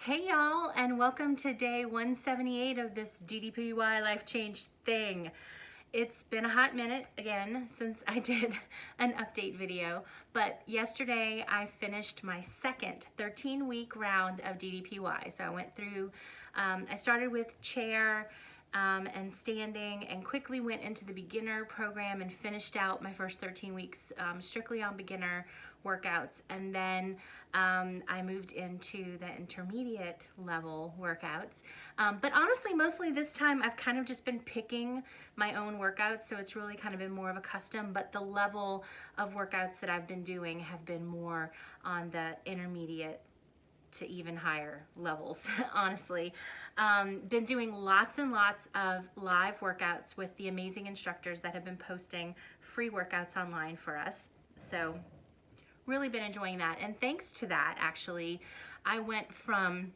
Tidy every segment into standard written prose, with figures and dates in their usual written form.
Hey y'all, and welcome to day 178 of this DDPY life change thing. It's been a hot minute again since I did an update video, but yesterday I finished my second 13-week round of DDPY. So I went through, I started with chair and standing, and quickly went into the beginner program and finished out my first 13 weeks strictly on beginner workouts. And then I moved into the intermediate level workouts. But honestly, mostly this time I've kind of just been picking my own workouts, so it's really kind of been more of a custom, but the level of workouts that I've been doing have been more on the intermediate to even higher levels, honestly. Been doing lots and lots of live workouts with the amazing instructors that have been posting free workouts online for us. So really been enjoying that. And thanks to that, actually, I went from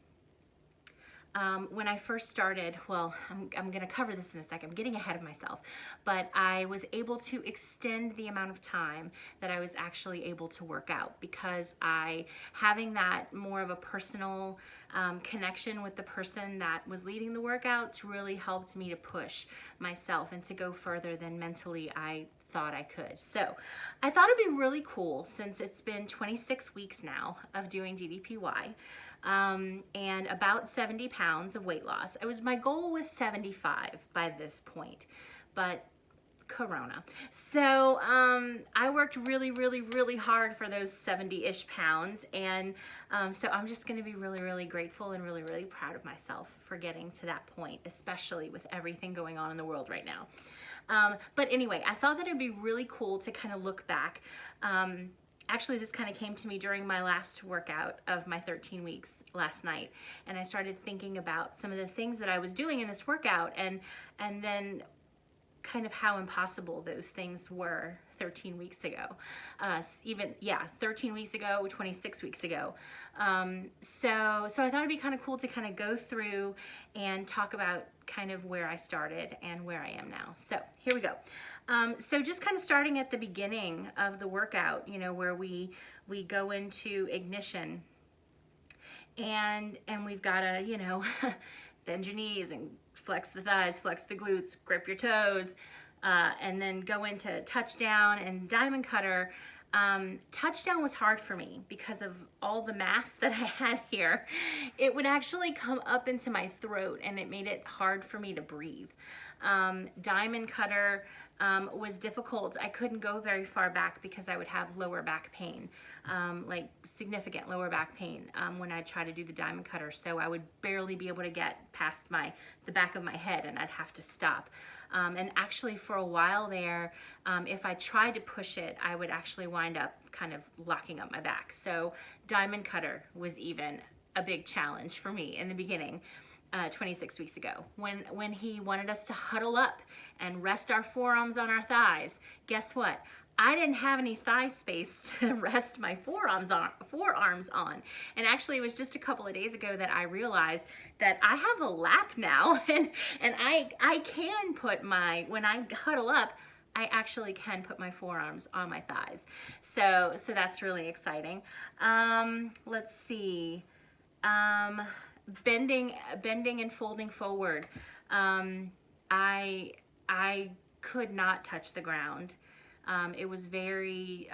when I first started, well, I'm going to cover this in a second. I'm getting ahead of myself, but I was able to extend the amount of time that I was actually able to work out, because having that more of a personal connection with the person that was leading the workouts really helped me to push myself and to go further than mentally I thought I could. So I thought it'd be really cool, since it's been 26 weeks now of doing DDPY and about 70 pounds of weight loss. My goal was 75 by this point, but Corona. So I worked really hard for those 70-ish pounds, and so I'm just going to be really grateful and really proud of myself for getting to that point, especially with everything going on in the world right now. But anyway, I thought that it'd be really cool to kind of look back. Actually, this kind of came to me during my last workout of my 13 weeks last night, and I started thinking about some of the things that I was doing in this workout, and then kind of how impossible those things were 13 weeks ago. 13 weeks ago, 26 weeks ago. So I thought it'd be kind of cool to kind of go through and talk about kind of where I started and where I am now. So here we go. So just kind of starting at the beginning of the workout, where we go into ignition, and we've got to, bend your knees and flex the thighs, flex the glutes, grip your toes, and then go into touchdown and diamond cutter. Touchdown was hard for me because of all the mass that I had here. It would actually come up into my throat, and it made it hard for me to breathe. Diamond cutter was difficult. I couldn't go very far back because I would have lower back pain, like significant lower back pain when I try to do the diamond cutter. So I would barely be able to get past the back of my head, and I'd have to stop. And actually for a while there, if I tried to push it, I would actually wind up kind of locking up my back. So diamond cutter was even a big challenge for me in the beginning. 26 weeks ago, when he wanted us to huddle up and rest our forearms on our thighs, guess what? I didn't have any thigh space to rest my forearms on. And actually, it was just a couple of days ago that I realized that I have a lat now, and I can put when I huddle up, I actually can put my forearms on my thighs. So that's really exciting. Let's see. Bending and folding forward. I could not touch the ground. It was very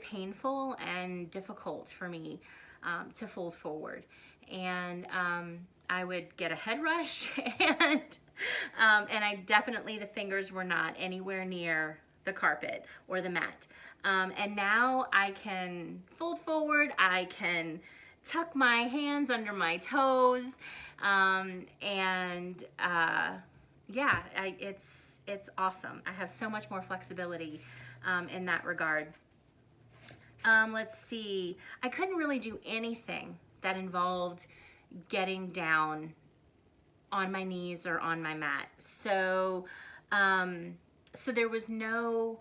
painful and difficult for me to fold forward, and I would get a head rush, and I definitely, the fingers were not anywhere near the carpet or the mat. And now I can fold forward. I can tuck my hands under my toes, it's awesome. I have so much more flexibility in that regard. Let's see. I couldn't really do anything that involved getting down on my knees or on my mat. So there was no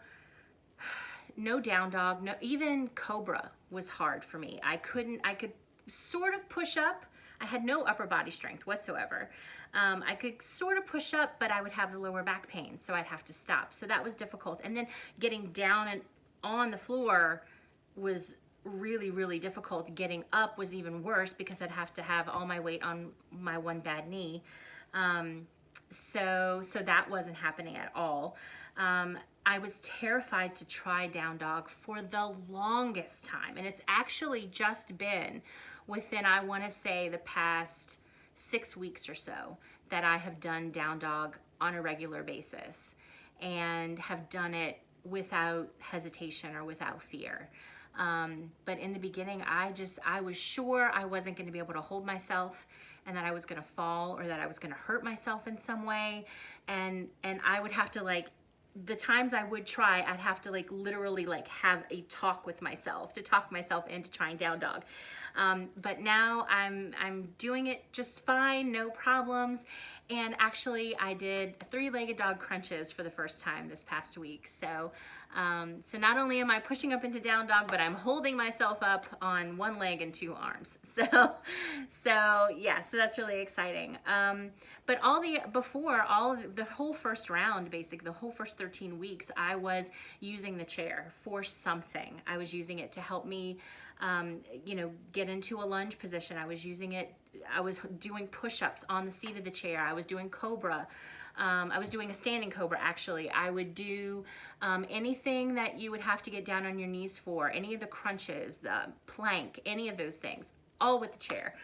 down dog, no, even cobra was hard for me. I could sort of push up. I had no upper body strength whatsoever. I could sort of push up, but I would have the lower back pain, so I'd have to stop. So that was difficult. And then getting down and on the floor was really, really difficult. Getting up was even worse because I'd have to have all my weight on my one bad knee. So that wasn't happening at all. I was terrified to try down dog for the longest time. And it's actually just been within, I want to say, the past 6 weeks or so that I have done down dog on a regular basis and have done it without hesitation or without fear. But in the beginning, I was sure I wasn't going to be able to hold myself and that I was going to fall or that I was going to hurt myself in some way. And I would have to, like, the times I would try, I'd have to, like, literally, like, have a talk with myself to talk myself into trying down dog. But now I'm doing it just fine, no problems. And actually, I did 3-legged dog crunches for the first time this past week. So not only am I pushing up into down dog, but I'm holding myself up on 1 leg and 2 arms. So yeah, so that's really exciting. But the whole first round, basically the whole first 13 weeks, I was using the chair for something. I was using it to help me, get into a lunge position. I was doing push-ups on the seat of the chair. I was doing cobra. I was doing a standing cobra, actually. I would do anything that you would have to get down on your knees for, any of the crunches, the plank, any of those things, all with the chair.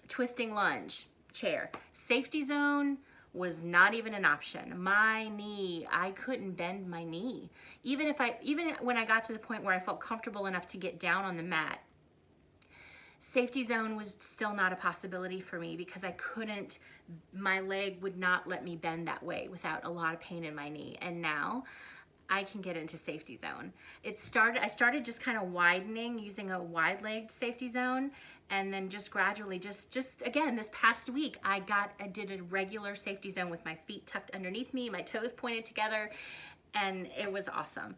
Twisting lunge, chair. Safety zone was not even an option. My knee, I couldn't bend my knee. Even when I got to the point where I felt comfortable enough to get down on the mat, safety zone was still not a possibility for me because my leg would not let me bend that way without a lot of pain in my knee. And now I can get into safety zone. I started just kind of widening using a wide-legged safety zone, and then just gradually, just again, this past week, I did a regular safety zone with my feet tucked underneath me, my toes pointed together, and it was awesome.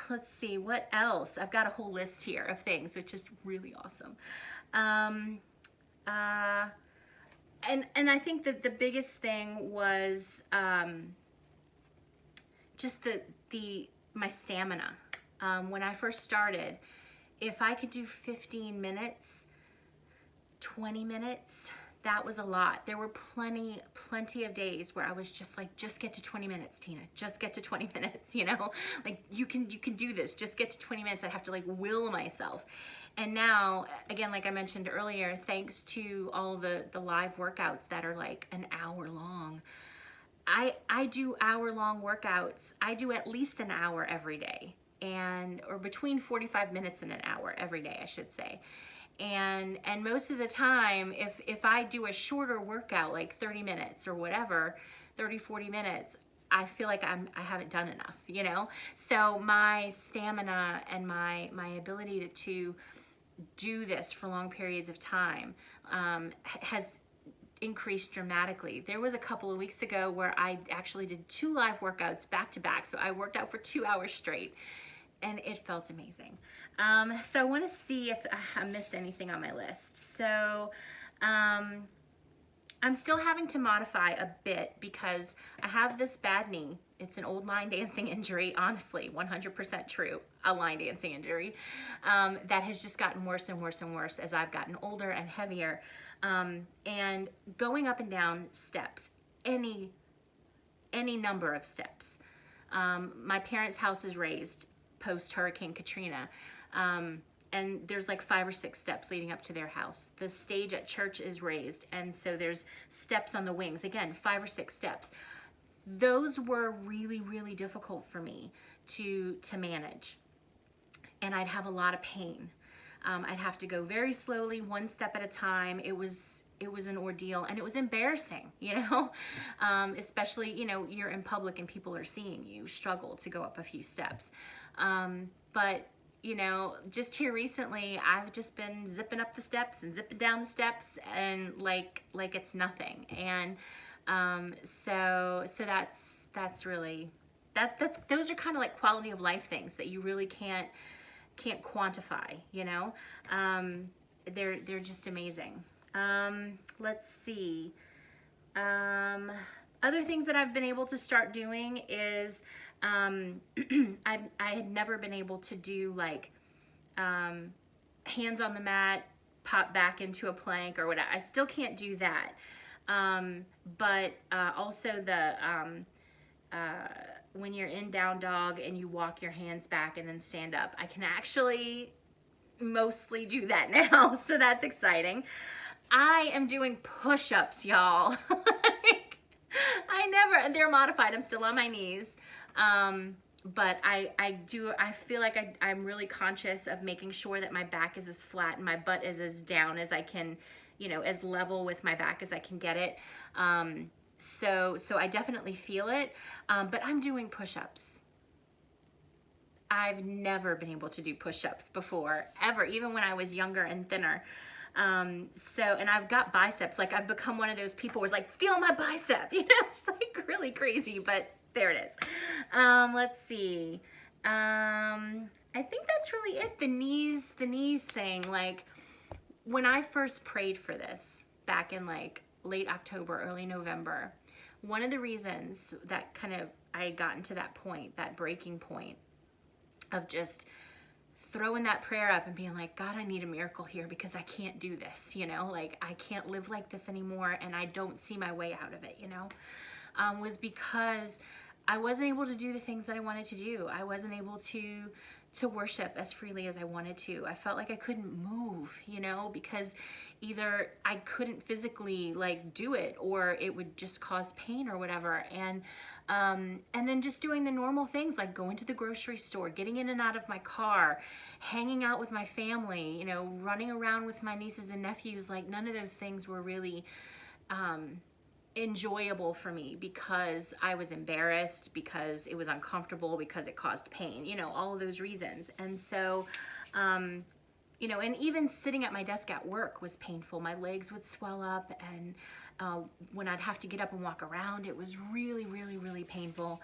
Let's see, what else? I've got a whole list here of things, which is really awesome. And I think that the biggest thing was just my stamina. When I first started, if I could do 15 minutes, 20 minutes, that was a lot. There were plenty of days where I was just like, just get to 20 minutes, Tina, just get to 20 minutes, like you can do this, just get to 20 minutes. I'd have to like will myself. And now, again, like I mentioned earlier, thanks to all the live workouts that are like an hour long, I do hour-long workouts. I do at least an hour every day, or between 45 minutes and an hour every day, I should say. And most of the time, if I do a shorter workout, like 30 minutes or whatever, 30, 40 minutes, I feel like I haven't done enough, So my stamina and my ability to do this for long periods of time has increased dramatically. There was a couple of weeks ago where I actually did 2 live workouts back to back. So I worked out for 2 hours straight, and it felt amazing. So I want to see if I missed anything on my list. So I'm still having to modify a bit because I have this bad knee. It's an old line dancing injury, honestly, 100% true, a line dancing injury that has just gotten worse and worse and worse as I've gotten older and heavier. And going up and down steps, any number of steps. My parents' house is raised post Hurricane Katrina. And there's like 5 or 6 steps leading up to their house. The stage at church is raised, and so there's steps on the wings. Again, 5 or 6 steps. Those were really, really difficult for me to manage. And I'd have a lot of pain. I'd have to go very slowly, 1 step at a time. It was an ordeal, and it was embarrassing, especially, you're in public and people are seeing you struggle to go up a few steps. But just here recently, I've just been zipping up the steps and zipping down the steps, and like it's nothing. And so that's really those are kind of like quality of life things that you really can't quantify. They're just amazing. Let's see. Other things that I've been able to start doing is I had never been able to do like hands on the mat, pop back into a plank or whatever. I still can't do that. But also the when you're in down dog and you walk your hands back and then stand up, I can actually mostly do that now. So that's exciting. I am doing push-ups, y'all. They're modified. I'm still on my knees. But I feel like I'm really conscious of making sure that my back is as flat and my butt is as down as I can, you know, as level with my back as I can get it. So I definitely feel it, but I'm doing push-ups. I've never been able to do push-ups before, ever, even when I was younger and thinner. And I've got biceps. Like, I've become one of those people who's like, feel my bicep, you know, it's like really crazy, but there it is. Let's see. I think that's really it. The knees thing. Like, when I first prayed for this back in like late October, early November, one of the reasons that kind of I had gotten to that point, that breaking point of just throwing that prayer up and being like, God, I need a miracle here because I can't do this, you know, like I can't live like this anymore and I don't see my way out of it, you know, was because I wasn't able to do the things that I wanted to do. I wasn't able to worship as freely as I wanted to. I felt like I couldn't move, you know, because either I couldn't physically like do it or it would just cause pain or whatever. And then just doing the normal things like going to the grocery store, getting in and out of my car, hanging out with my family, you know, running around with my nieces and nephews, like none of those things were really enjoyable for me because I was embarrassed, because it was uncomfortable, because it caused pain, you know, all of those reasons. And so, you know, and even sitting at my desk at work was painful. My legs would swell up, and when I'd have to get up and walk around, it was really, really, really painful.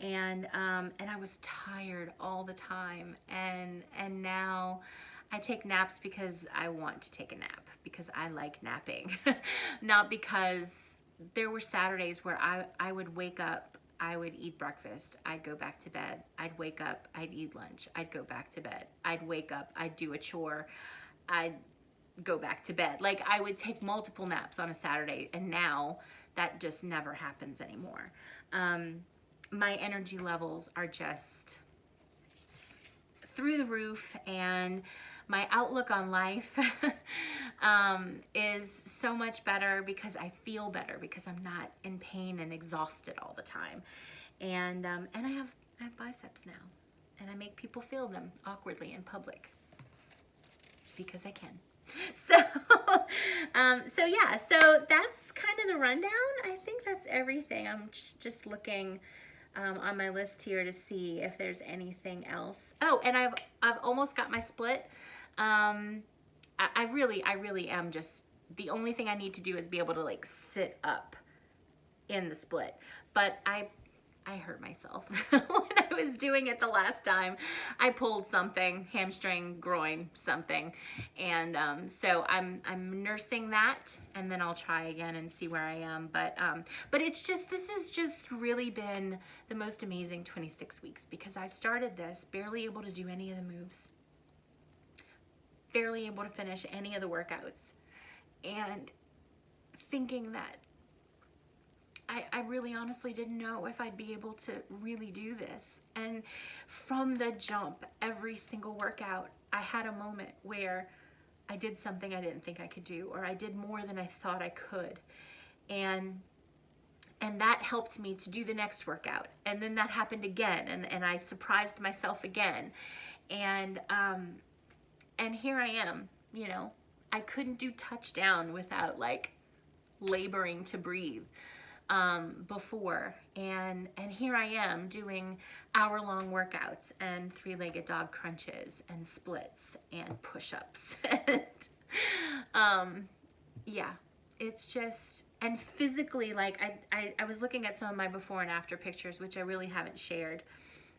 And I was tired all the time. And now I take naps because I want to take a nap, because I like napping, not because there were Saturdays where I would wake up, I would eat breakfast, I'd go back to bed, I'd wake up, I'd eat lunch, I'd go back to bed, I'd wake up, I'd do a chore, I'd go back to bed. Like, I would take multiple naps on a Saturday, and now that just never happens anymore. My energy levels are just through the roof, and my outlook on life is so much better because I feel better, because I'm not in pain and exhausted all the time. And I have biceps now, and I make people feel them awkwardly in public because I can. So, yeah, so that's kind of the rundown. I think that's everything. I'm just looking on my list here to see if there's anything else. Oh, and I've almost got my split. I really am just, the only thing I need to do is be able to like sit up in the split. But I hurt myself when I was doing it the last time. I pulled something, hamstring, groin, something. And so I'm nursing that, and then I'll try again and see where I am. But it's just, this has just really been the most amazing 26 weeks, because I started this barely able to do any of the moves, barely able to finish any of the workouts, and thinking that I really honestly didn't know if I'd be able to really do this. And from the jump, every single workout, I had a moment where I did something I didn't think I could do, or I did more than I thought I could. And that helped me to do the next workout. And then that happened again, and I surprised myself again. And here I am, you know, I couldn't do touchdown without like laboring to breathe before. And here I am doing hour-long workouts and three-legged dog crunches and splits and push-ups. And yeah, it's just, and physically, like I was looking at some of my before and after pictures, which I really haven't shared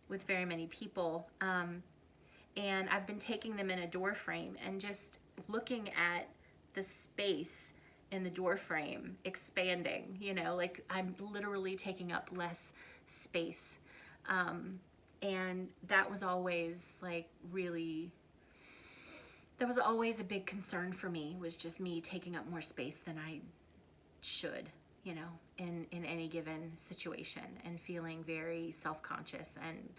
with very many people. And I've been taking them in a door frame and just looking at the space in the door frame expanding, you know, like I'm literally taking up less space. And that was always like really that was always a big concern for me, was just me taking up more space than I should, you know, in any given situation, and feeling very self-conscious and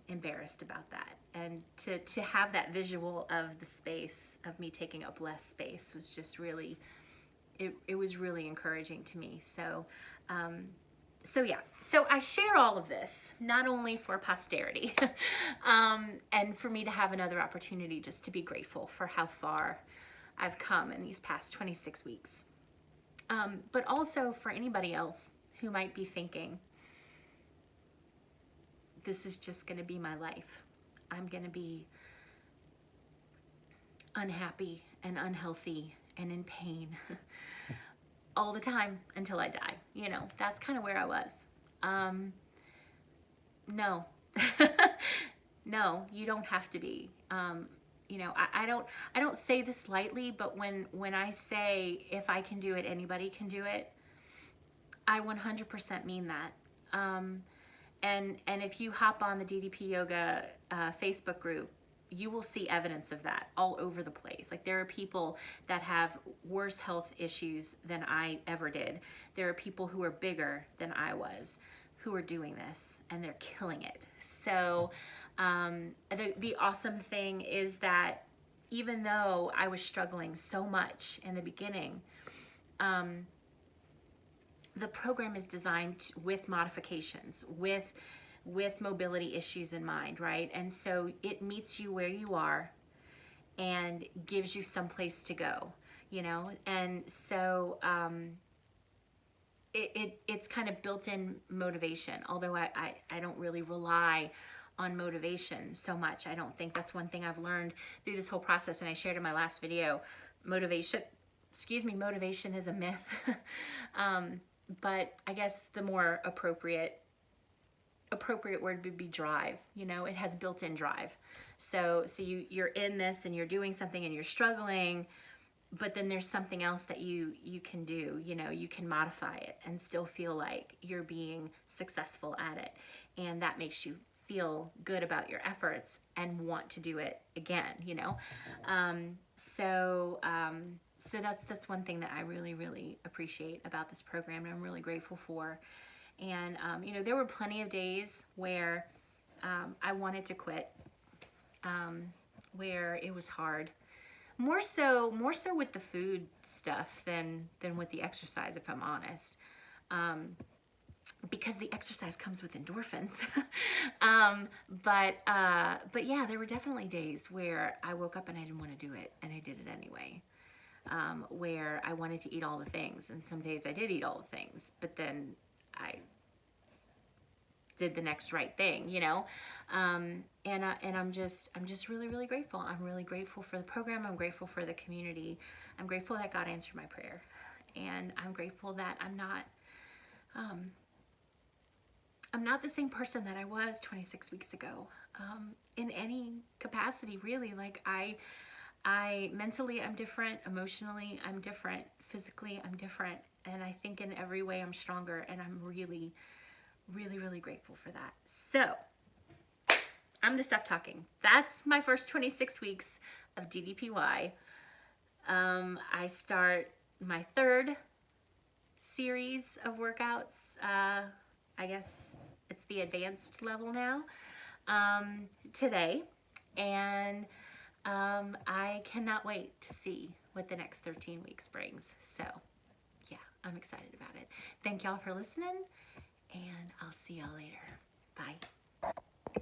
embarrassed about that. And to have that visual of the space, of me taking up less space, was just really, it was really encouraging to me. So yeah, so I share all of this, not only for posterity, and for me to have another opportunity just to be grateful for how far I've come in these past 26 weeks. But also for anybody else who might be thinking, this is just going to be my life. I'm going to be unhappy and unhealthy and in pain all the time until I die. You know, that's kind of where I was. No, no, you don't have to be. You know, I don't say this lightly, but when I say, if I can do it, anybody can do it, I 100% mean that. And if you hop on the DDP Yoga Facebook group, you will see evidence of that all over the place. Like, there are people that have worse health issues than I ever did. There are people who are bigger than I was who are doing this, and they're killing it. So the awesome thing is that even though I was struggling so much in the beginning, the program is designed with modifications, with mobility issues in mind, right? And so it meets you where you are and gives you some place to go, you know? And so it's kind of built-in motivation, although I don't really rely on motivation so much. I don't think that's one thing I've learned through this whole process, and I shared in my last video, motivation is a myth. But I guess the more appropriate word would be drive. You know, it has built-in drive. So you're in this and you're doing something and you're struggling, but then there's something else that you can do. You know, you can modify it and still feel like you're being successful at it, and that makes you feel good about your efforts and want to do it again, you know? So that's one thing that I really, really appreciate about this program, and I'm really grateful for. And, you know, there were plenty of days where I wanted to quit, where it was hard. More so with the food stuff than with the exercise, if I'm honest. Because the exercise comes with endorphins. But yeah, there were definitely days where I woke up and I didn't want to do it, and I did it anyway. Where I wanted to eat all the things, and some days I did eat all the things, but then I did the next right thing, you know? And I'm just really, really grateful. I'm really grateful for the program. I'm grateful for the community. I'm grateful that God answered my prayer. And I'm grateful that I'm not the same person that I was 26 weeks ago, in any capacity, really. Like, I mentally, I'm different. Emotionally, I'm different. Physically, I'm different. And I think in every way I'm stronger, and I'm really, really, really grateful for that. So I'm gonna stop talking. That's my first 26 weeks of DDPY. I start my third series of workouts. I guess it's the advanced level now, today. And I cannot wait to see what the next 13 weeks brings. So yeah, I'm excited about it. Thank y'all for listening, and I'll see y'all later. Bye.